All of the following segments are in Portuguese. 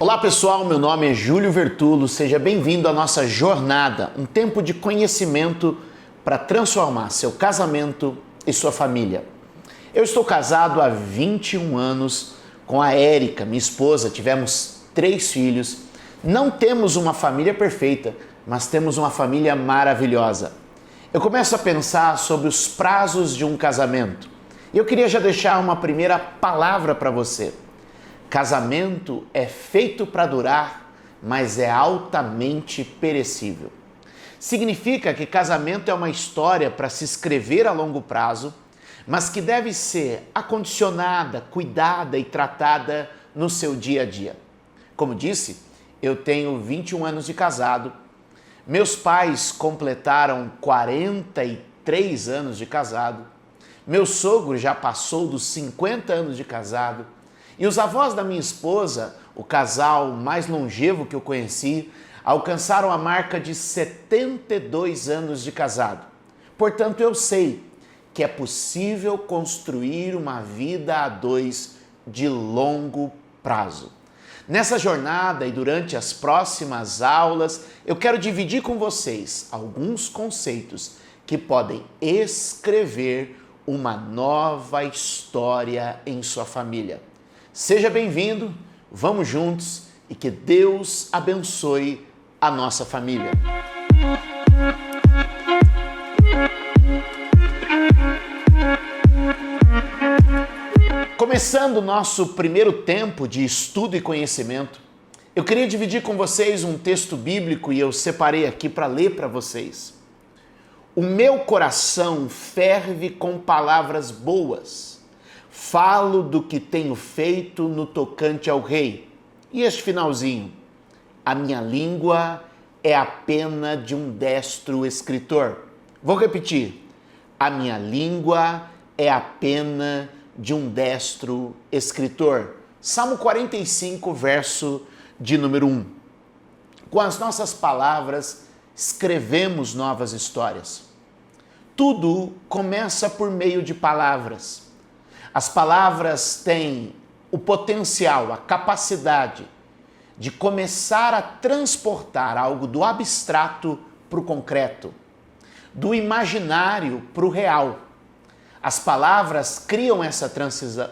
Olá pessoal, meu nome é Júlio Vertulo, seja bem-vindo à nossa jornada, um tempo de conhecimento para transformar seu casamento e sua família. Eu estou casado há 21 anos com a Érica, minha esposa, tivemos 3 filhos, não temos uma família perfeita, mas temos uma família maravilhosa. Eu começo a pensar sobre os prazos de um casamento e eu queria já deixar uma primeira palavra para você. Casamento é feito para durar, mas é altamente perecível. Significa que casamento é uma história para se escrever a longo prazo, mas que deve ser acondicionada, cuidada e tratada no seu dia a dia. Como disse, eu tenho 21 anos de casado, meus pais completaram 43 anos de casado, meu sogro já passou dos 50 anos de casado, e os avós da minha esposa, o casal mais longevo que eu conheci, alcançaram a marca de 72 anos de casado. Portanto, eu sei que é possível construir uma vida a 2 de longo prazo. Nessa jornada e durante as próximas aulas, eu quero dividir com vocês alguns conceitos que podem escrever uma nova história em sua família. Seja bem-vindo, vamos juntos e que Deus abençoe a nossa família. Começando o nosso primeiro tempo de estudo e conhecimento, eu queria dividir com vocês um texto bíblico e eu separei aqui para ler para vocês. O meu coração ferve com palavras boas. Falo do que tenho feito no tocante ao rei. E este finalzinho? A minha língua é a pena de um destro escritor. Vou repetir. A minha língua é a pena de um destro escritor. Salmo 45, verso de número 1. Com as nossas palavras, escrevemos novas histórias. Tudo começa por meio de palavras. As palavras têm o potencial, a capacidade de começar a transportar algo do abstrato para o concreto, do imaginário para o real. As palavras criam essa transição.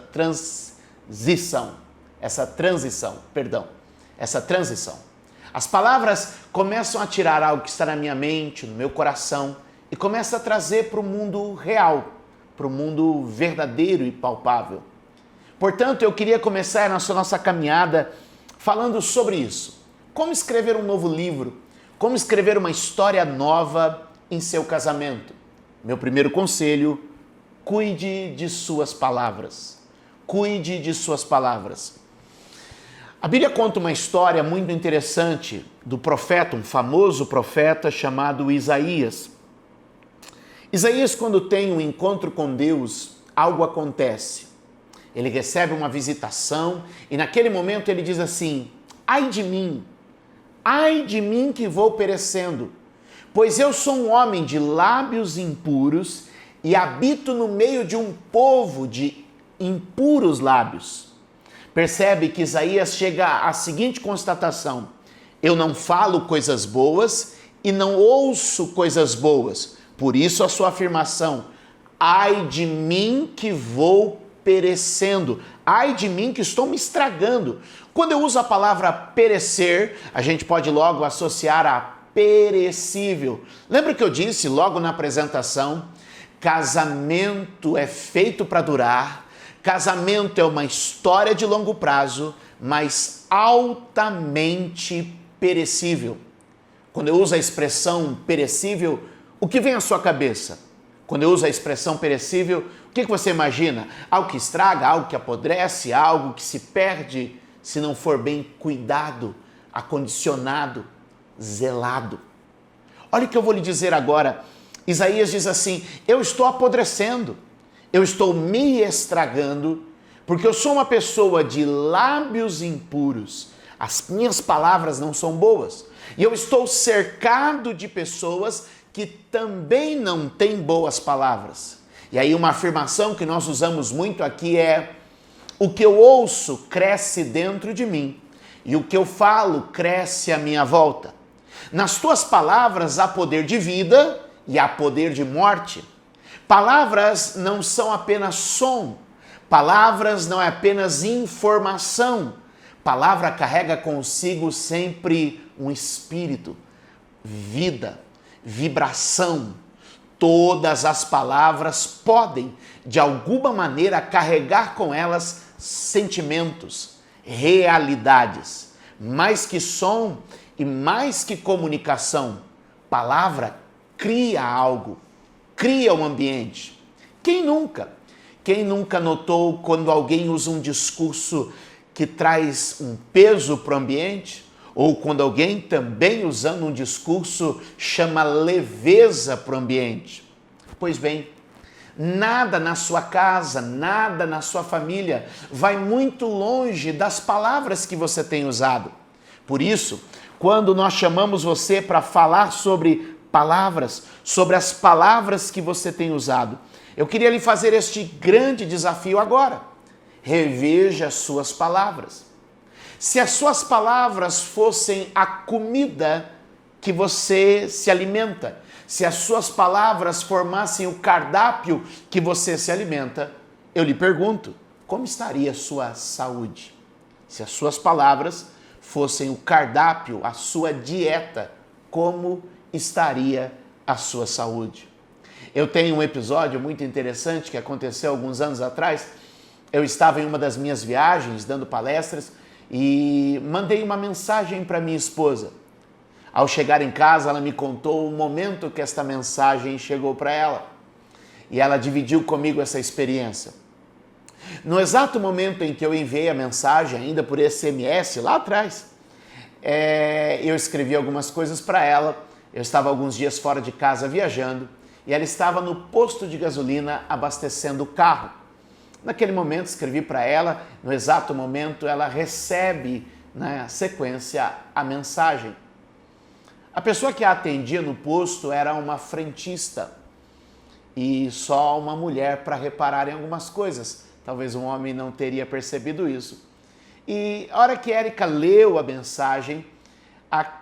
As palavras começam a tirar algo que está na minha mente, no meu coração, e começam a trazer para o mundo real, para o mundo verdadeiro e palpável. Portanto, eu queria começar a nossa caminhada falando sobre isso. Como escrever um novo livro, como escrever uma história nova em seu casamento. Meu primeiro conselho: cuide de suas palavras. Cuide de suas palavras. A Bíblia conta uma história muito interessante do profeta, um famoso profeta chamado Isaías. Isaías, quando tem um encontro com Deus, algo acontece. Ele recebe uma visitação e naquele momento ele diz assim: ai de mim que vou perecendo, pois eu sou um homem de lábios impuros e habito no meio de um povo de impuros lábios. Percebe que Isaías chega à seguinte constatação: eu não falo coisas boas e não ouço coisas boas. Por isso a sua afirmação: ai de mim que vou perecendo, ai de mim que estou me estragando. Quando eu uso a palavra perecer, a gente pode logo associar a perecível. Lembra que eu disse logo na apresentação? Casamento é feito para durar, casamento é uma história de longo prazo, mas altamente perecível. Quando eu uso a expressão perecível, o que vem à sua cabeça? Quando eu uso a expressão perecível, o que você imagina? Algo que estraga, algo que apodrece, algo que se perde se não for bem cuidado, acondicionado, zelado. Olha o que eu vou lhe dizer agora. Isaías diz assim: eu estou apodrecendo, eu estou me estragando, porque eu sou uma pessoa de lábios impuros. As minhas palavras não são boas. E eu estou cercado de pessoas que também não têm boas palavras. E aí uma afirmação que nós usamos muito aqui é: o que eu ouço cresce dentro de mim e o que eu falo cresce à minha volta. Nas tuas palavras há poder de vida e há poder de morte. Palavras não são apenas som, palavras não é apenas informação. Palavra carrega consigo sempre um espírito, vida, vibração. Todas as palavras podem, de alguma maneira, carregar com elas sentimentos, realidades. Mais que som e mais que comunicação, palavra cria algo, cria um ambiente. Quem nunca notou quando alguém usa um discurso que traz um peso para o ambiente? Ou quando alguém também usando um discurso chama leveza para o ambiente? Pois bem, nada na sua casa, nada na sua família vai muito longe das palavras que você tem usado. Por isso, quando nós chamamos você para falar sobre palavras, sobre as palavras que você tem usado, eu queria lhe fazer este grande desafio agora. Reveja as suas palavras. Se as suas palavras fossem a comida que você se alimenta, se as suas palavras formassem o cardápio que você se alimenta, eu lhe pergunto, como estaria a sua saúde? Se as suas palavras fossem o cardápio, a sua dieta, como estaria a sua saúde? Eu tenho um episódio muito interessante que aconteceu alguns anos atrás. Eu estava em uma das minhas viagens, dando palestras, e mandei uma mensagem para minha esposa. Ao chegar em casa, ela me contou o momento que esta mensagem chegou para ela. E ela dividiu comigo essa experiência. No exato momento em que eu enviei a mensagem, ainda por SMS, lá atrás, eu escrevi algumas coisas para ela. Eu estava alguns dias fora de casa viajando e ela estava no posto de gasolina abastecendo o carro. Naquele momento escrevi para ela, no exato momento ela recebe na sequência a mensagem. A pessoa que a atendia no posto era uma frentista e só uma mulher para reparar em algumas coisas. Talvez um homem não teria percebido isso. E a hora que Érica leu a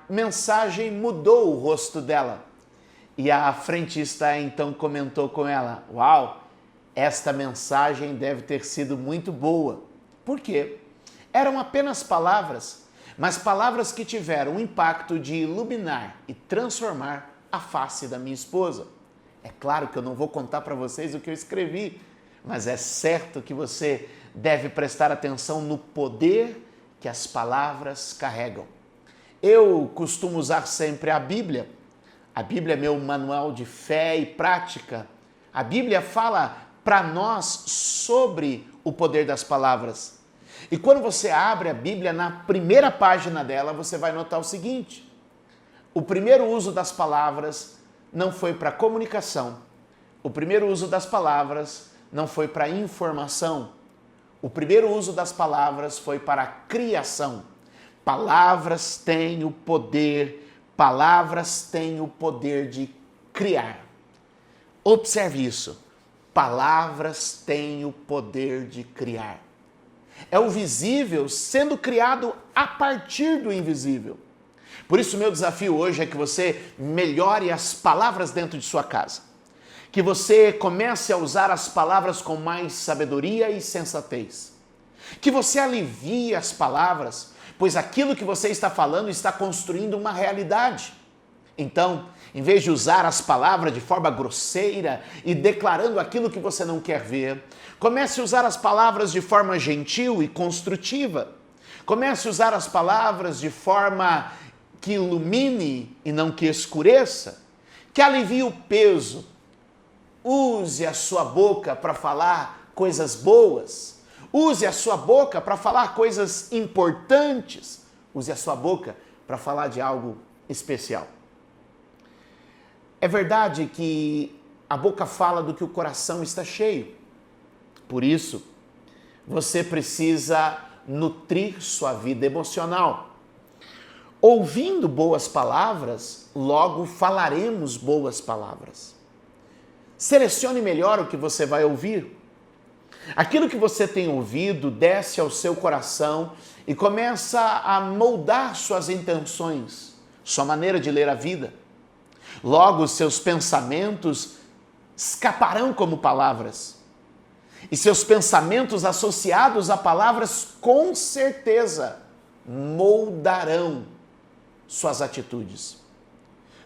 mensagem mudou o rosto dela. E a frentista então comentou com ela, uau, esta mensagem deve ter sido muito boa. Por quê? Eram apenas palavras, mas palavras que tiveram o impacto de iluminar e transformar a face da minha esposa. É claro que eu não vou contar para vocês o que eu escrevi, mas é certo que você deve prestar atenção no poder que as palavras carregam. Eu costumo usar sempre a Bíblia. A Bíblia é meu manual de fé e prática. A Bíblia fala para nós sobre o poder das palavras. E quando você abre a Bíblia, na primeira página dela, você vai notar o seguinte: o primeiro uso das palavras não foi para comunicação. O primeiro uso das palavras não foi para informação. O primeiro uso das palavras foi para a criação. Palavras têm o poder de criar. Observe isso. Palavras têm o poder de criar. É o visível sendo criado a partir do invisível. Por isso, meu desafio hoje é que você melhore as palavras dentro de sua casa. Que você comece a usar as palavras com mais sabedoria e sensatez. Que você alivie as palavras, pois aquilo que você está falando está construindo uma realidade. Então, em vez de usar as palavras de forma grosseira e declarando aquilo que você não quer ver, comece a usar as palavras de forma gentil e construtiva. Comece a usar as palavras de forma que ilumine e não que escureça, que alivie o peso. Use a sua boca para falar coisas boas. Use a sua boca para falar coisas importantes. Use a sua boca para falar de algo especial. É verdade que a boca fala do que o coração está cheio. Por isso, você precisa nutrir sua vida emocional. Ouvindo boas palavras, logo falaremos boas palavras. Selecione melhor o que você vai ouvir. Aquilo que você tem ouvido desce ao seu coração e começa a moldar suas intenções, sua maneira de ler a vida. Logo, seus pensamentos escaparão como palavras. E seus pensamentos associados a palavras, com certeza, moldarão suas atitudes.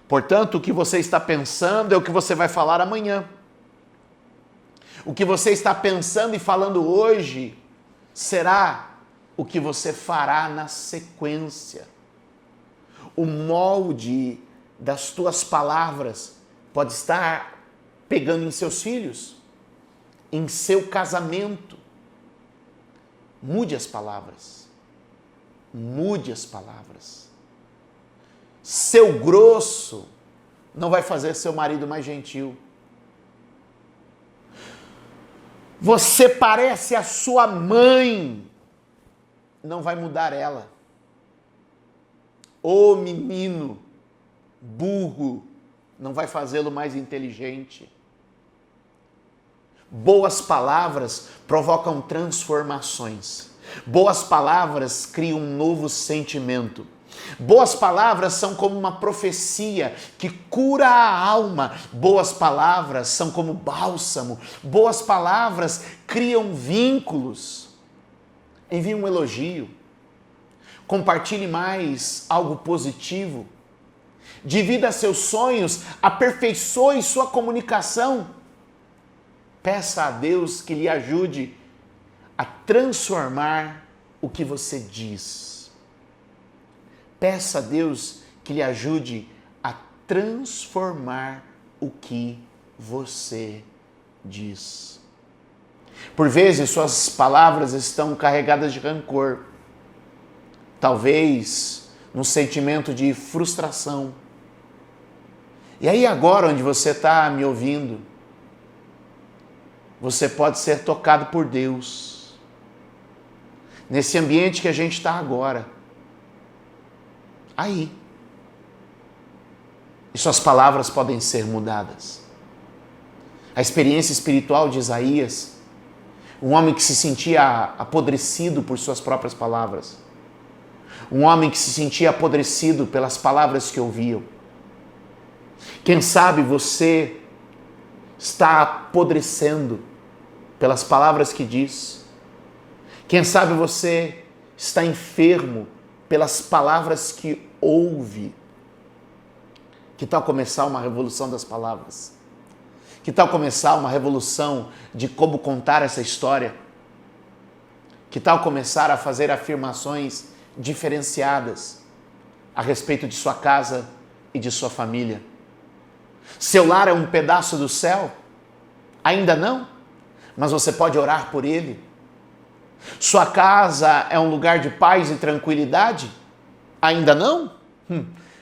Portanto, o que você está pensando é o que você vai falar amanhã. O que você está pensando e falando hoje será o que você fará na sequência. O molde das tuas palavras pode estar pegando em seus filhos, em seu casamento. Mude as palavras. Mude as palavras. Seu grosso não vai fazer seu marido mais gentil. Você parece a sua mãe, não vai mudar ela. Ô menino burro, não vai fazê-lo mais inteligente. Boas palavras provocam transformações. Boas palavras criam um novo sentimento. Boas palavras são como uma profecia que cura a alma. Boas palavras são como bálsamo. Boas palavras criam vínculos. Envie um elogio. Compartilhe mais algo positivo. Divida seus sonhos, aperfeiçoe sua comunicação. Peça a Deus que lhe ajude a transformar o que você diz. Peça a Deus que lhe ajude a transformar o que você diz. Por vezes, suas palavras estão carregadas de rancor. Talvez num sentimento de frustração. E aí agora, onde você está me ouvindo, você pode ser tocado por Deus. Nesse ambiente que a gente está agora. Aí. E suas palavras podem ser mudadas. A experiência espiritual de Isaías, um homem que se sentia apodrecido por suas próprias palavras. Um homem que se sentia apodrecido pelas palavras que ouviam. Quem sabe você está apodrecendo pelas palavras que diz. Quem sabe você está enfermo pelas palavras que ouve. Que tal começar uma revolução das palavras? Que tal começar uma revolução de como contar essa história? Que tal começar a fazer afirmações diferenciadas a respeito de sua casa e de sua família? Seu lar é um pedaço do céu? Ainda não? Mas você pode orar por ele. Sua casa é um lugar de paz e tranquilidade? Ainda não?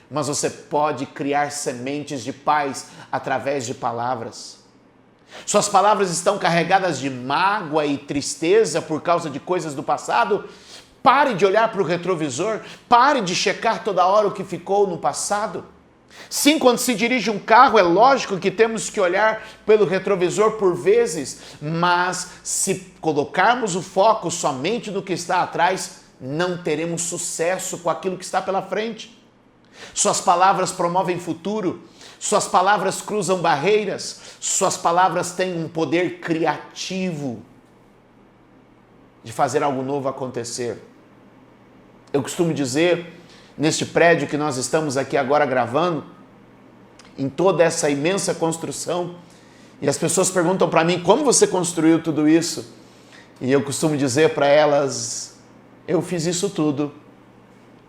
Mas você pode criar sementes de paz através de palavras. Suas palavras estão carregadas de mágoa e tristeza por causa de coisas do passado? Pare de olhar para o retrovisor, pare de checar toda hora o que ficou no passado. Sim, quando se dirige um carro, é lógico que temos que olhar pelo retrovisor por vezes, mas se colocarmos o foco somente no que está atrás, não teremos sucesso com aquilo que está pela frente. Suas palavras promovem futuro, suas palavras cruzam barreiras, suas palavras têm um poder criativo de fazer algo novo acontecer. Eu costumo dizer, neste prédio que nós estamos aqui agora gravando, em toda essa imensa construção, e as pessoas perguntam para mim, como você construiu tudo isso? E eu costumo dizer para elas, eu fiz isso tudo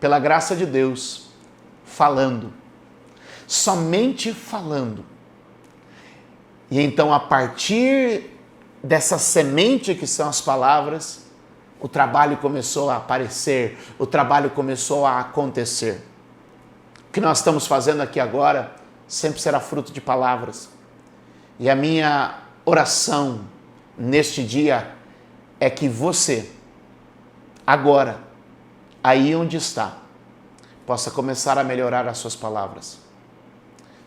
pela graça de Deus, falando, somente falando. E então, a partir dessa semente que são as palavras, o trabalho começou a aparecer, o trabalho começou a acontecer. O que nós estamos fazendo aqui agora sempre será fruto de palavras. E a minha oração neste dia é que você, agora, aí onde está, possa começar a melhorar as suas palavras.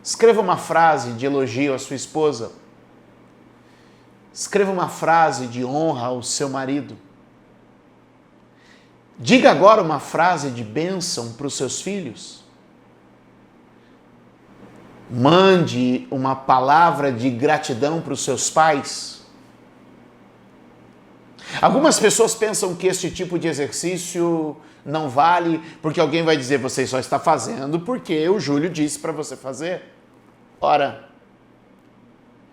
Escreva uma frase de elogio à sua esposa. Escreva uma frase de honra ao seu marido. Diga agora uma frase de bênção para os seus filhos. Mande uma palavra de gratidão para os seus pais. Algumas pessoas pensam que este tipo de exercício não vale porque alguém vai dizer: você só está fazendo porque o Júlio disse para você fazer. Ora,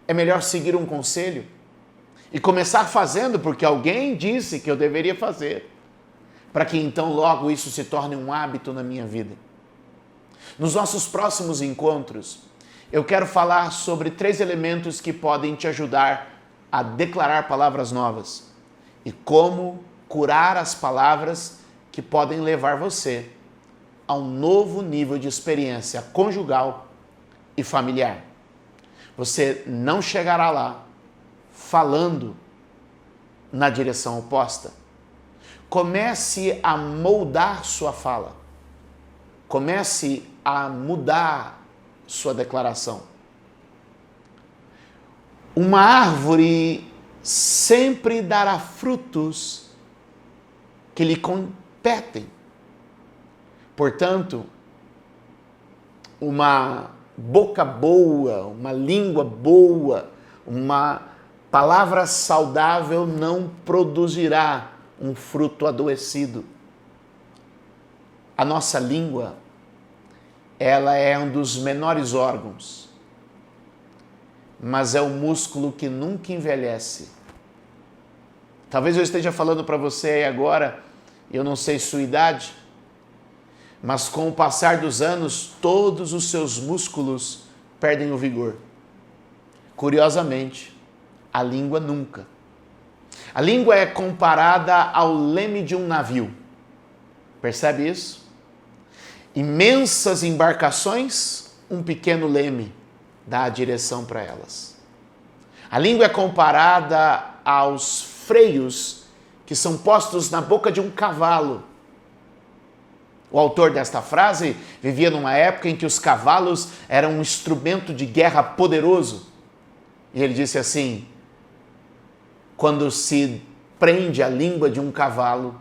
é melhor seguir um conselho e começar fazendo porque alguém disse que eu deveria fazer, para que então logo isso se torne um hábito na minha vida. Nos nossos próximos encontros, eu quero falar sobre 3 elementos que podem te ajudar a declarar palavras novas e como curar as palavras que podem levar você a um novo nível de experiência conjugal e familiar. Você não chegará lá falando na direção oposta. Comece a moldar sua fala. Comece a mudar sua declaração. Uma árvore sempre dará frutos que lhe competem. Portanto, uma boca boa, uma língua boa, uma palavra saudável não produzirá um fruto adoecido. A nossa língua, ela é um dos menores órgãos, mas é o músculo que nunca envelhece. Talvez eu esteja falando para você aí agora, eu não sei sua idade, mas com o passar dos anos, todos os seus músculos perdem o vigor. Curiosamente, a língua nunca. A língua é comparada ao leme de um navio. Percebe isso? Imensas embarcações, um pequeno leme dá a direção para elas. A língua é comparada aos freios que são postos na boca de um cavalo. O autor desta frase vivia numa época em que os cavalos eram um instrumento de guerra poderoso. E ele disse assim: quando se prende a língua de um cavalo,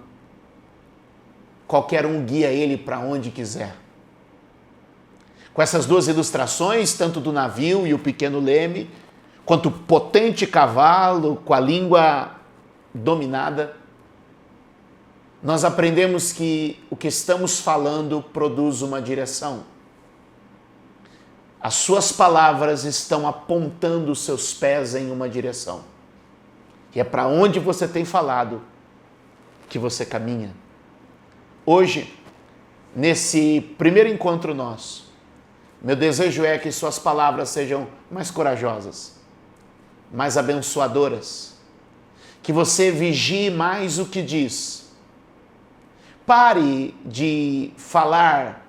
qualquer um guia ele para onde quiser. Com essas 2 ilustrações, tanto do navio e o pequeno leme, quanto o potente cavalo com a língua dominada, nós aprendemos que o que estamos falando produz uma direção. As suas palavras estão apontando os seus pés em uma direção. E é para onde você tem falado que você caminha. Hoje, nesse primeiro encontro nosso, meu desejo é que suas palavras sejam mais corajosas, mais abençoadoras, que você vigie mais o que diz. Pare de falar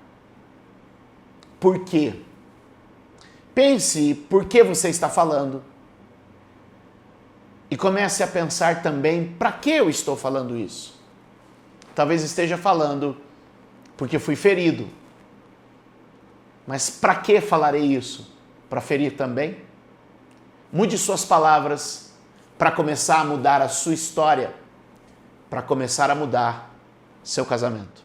por quê. Pense por que você está falando. E comece a pensar também para que eu estou falando isso. Talvez esteja falando porque fui ferido. Mas para que falarei isso? Para ferir também? Mude suas palavras para começar a mudar a sua história, para começar a mudar seu casamento.